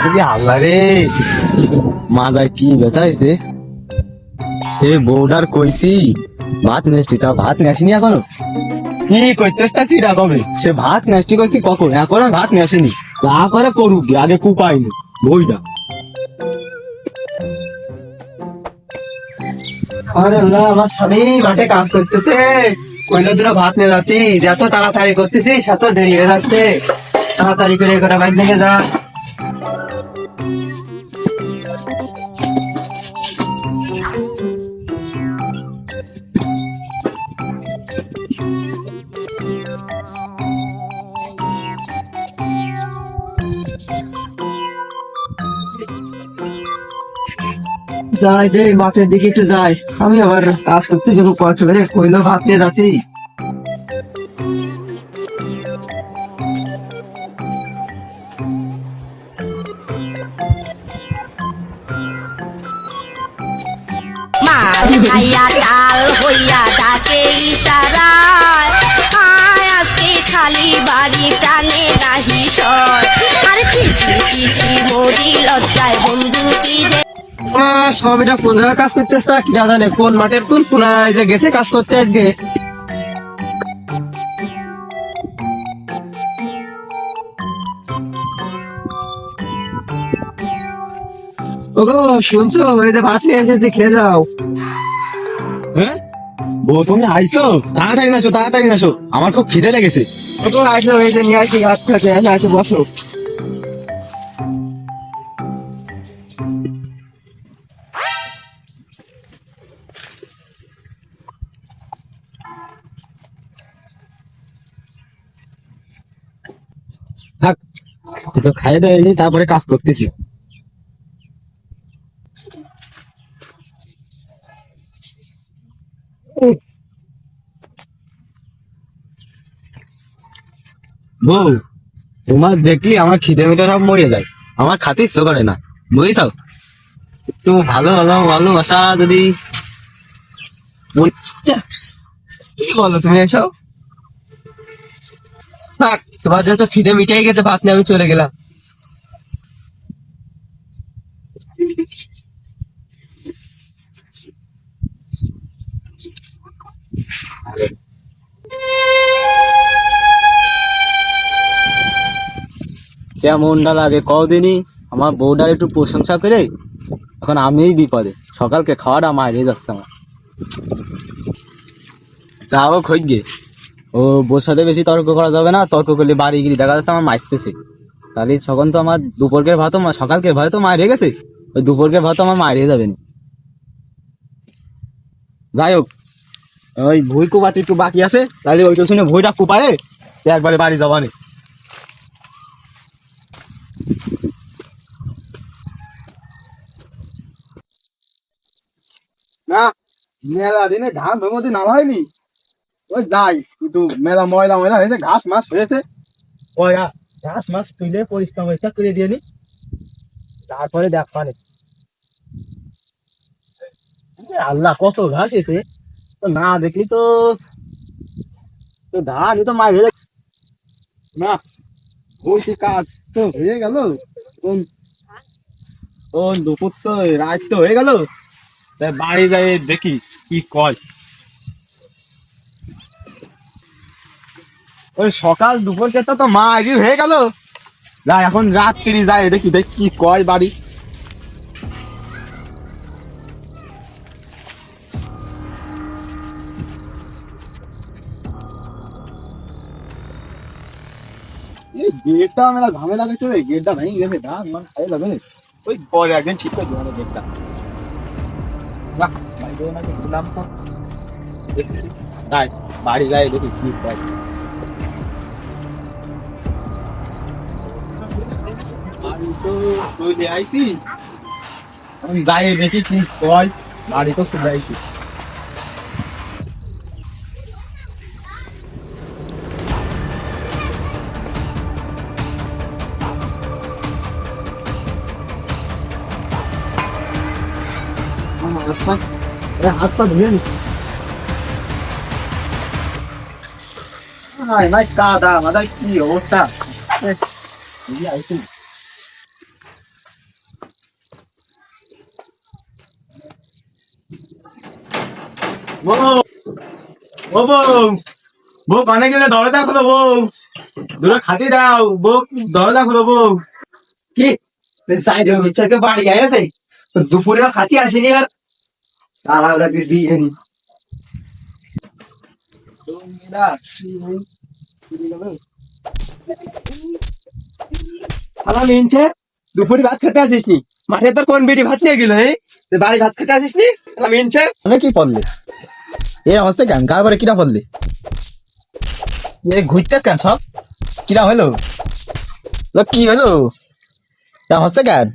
আল্লাহ রে, মাথায় কি ব্যথা হয়েছে। সে বউডার কইছি ভাত নেস্টি, তা ভাত নেসিনি এখনো। কি কইতেছ তা কি ডাকবে, সে ভাত নেস্টি কইছি কখন, এখন আর ভাত নেসেনি। তা করে করুক, আগে কুপাইনি বইটা। আরে আল্লাহ, আমার স্বামী মাঠে কাজ করতেছে, কইলো দুটো ভাত নিয়ে যাতি, যত তাড়াতাড়ি করতেছি সেত দেরি হয়ে যাচ্ছে। তাড়াতাড়ি করে কটা বাইক নিয়ে যা। যাই রে, মাঠের দিকে একটু যাই। আমি আবার কাজ করতে যাবো, কইলো ভাত নিয়ে যাতি। মার খাইয়া ডাল হইয়া ডাকে ইশারায়, আয় আজকে খালি বাড়ি প্রাণে নাহি সর। আরে চিচি চিচি মরি লজ্জায় বন্ধু কি যে। সবাইটা কোন জায়গায় কাজ করতেছ তা কি জানে, কোন মাঠের কোন কোনায় যে গেছে কাজ করতে আজকে। ওগো শুনছো, ওই যে ভাত নিয়ে এসেছি, খেয়ে যাও। হ্যাঁ বউ, তুমি আইসো? তাড়াতাড়ি নাসো, তাড়াতাড়ি নাসো, আমার খুব খিদে লেগেছে। ওগো আসো, এই যে নিয়ে আসি ভাত খাচ্ছে, আসো বসো। থাক, তো খাইয়ে দেয়নি, তারপরে কাজ করতেছি। বউ, তোমার দেখলি আমার খিদে মিটে সব মরে যায়, আমার খাতে ইচ্ছে করে না, বুঝেছো? একটু ভালো ভালো ভালোবাসা যদি কি বলো তুমি এসব? থাক, তোমার যেহেতু খিদে মিটাই গেছে, ভাত নিয়ে আমি চলে গেলাম। কেমনটা লাগে কদিনই, আমার বউটার একটু প্রশংসা করে এখন আমিই বিপদে, সকালকে খাওয়াটা মারিয়ে যাচ্ছে আমার। যাও খোঁজ গে, ও বউর সাথে বেশি তর্ক করা যাবে না, তর্ক করলে বাড়ি গিয়ে দেখা যাচ্ছে আমার মারতেছে। তাহলে তখন তো আমার দুপুরকের ভাতও সকালকে ভাত তো মারিয়ে গেছে, ওই দুপুরকের ভাত আমার মারিয়ে যাবে না। যাই হোক, ওই ভুই কুপাতে একটু বাকি আছে, তাহলে ওইটা শুনে ভুইটা কুপায়ে একবারে বাড়ি যাবানি। না, মেলা দিনে ধান মধ্যে নামা হয়নি, ওই যাই একটু মেলা ময়লা ময়লা হয়েছে, ঘাস মাছ হয়েছে, ওই ঘাস মাছ তুলে পরিষ্কার পরিষ্কার করে দিয়ে নি, তারপরে দেখ পানে। আল্লাহ, কত ঘাস এসে, তো না দেখলি তো, তো ধান তো মার হয়ে যাচ্ছে না। ওই কাজ তো হয়ে গেল, কোন কোন দুপুর তো রাত তো হয়ে গেল, তাই বাড়ি যাই দেখি কি কয়। ওই সকাল দুপুরকে তো মারি হয়ে গেল, যা এখন রাত্রি যায় দেখি দেখি কি কয় বাড়ি। এই গেটটা মেলা ঝামেলা করতে, গেটটা ভেঙে গেছে, ধান মান খাই যাবে না, ওই পরে একদিন ঠিক করে দেবো গেটটা। বাহ, বাড়ি ওনাকে দিলাম তো, তাই বাড়ি যাই দেখি কি কয়। বাড়ি তো চলে আইছি, আমি যাই দেখি কি কয়, বাড়ি তো চলে আইছি। হাত পা ধুয়ে নি, কাদা মাদা কি অবস্থা। আইছি বউ ও বউ, বউ কানে গেলে দরজা খোলো বউ, দূরে খাতি দাও বউ, দরজা খোলো বউ। কি সাইডে মিচ্ছাকে বাড়ি গেছে, দুপুরে খাতি আসেনি আর তারা ওরা দিয়ে নি। শালা মিনছে, দুপুরে ভাত খেতে আসিস নি? মাঠে তোর কোন বেটি ভাত নিয়ে গেল? বাড়ি ভাত খেতে আসিস নি? শালা মিনছে। মানে কি পড়লে এ অবস্থা কেন, গার ঘরে কিরা পড়লে, এ ঘুরতে কেন সব, কিরা হলো কি হলো, হচ্ছে কেন?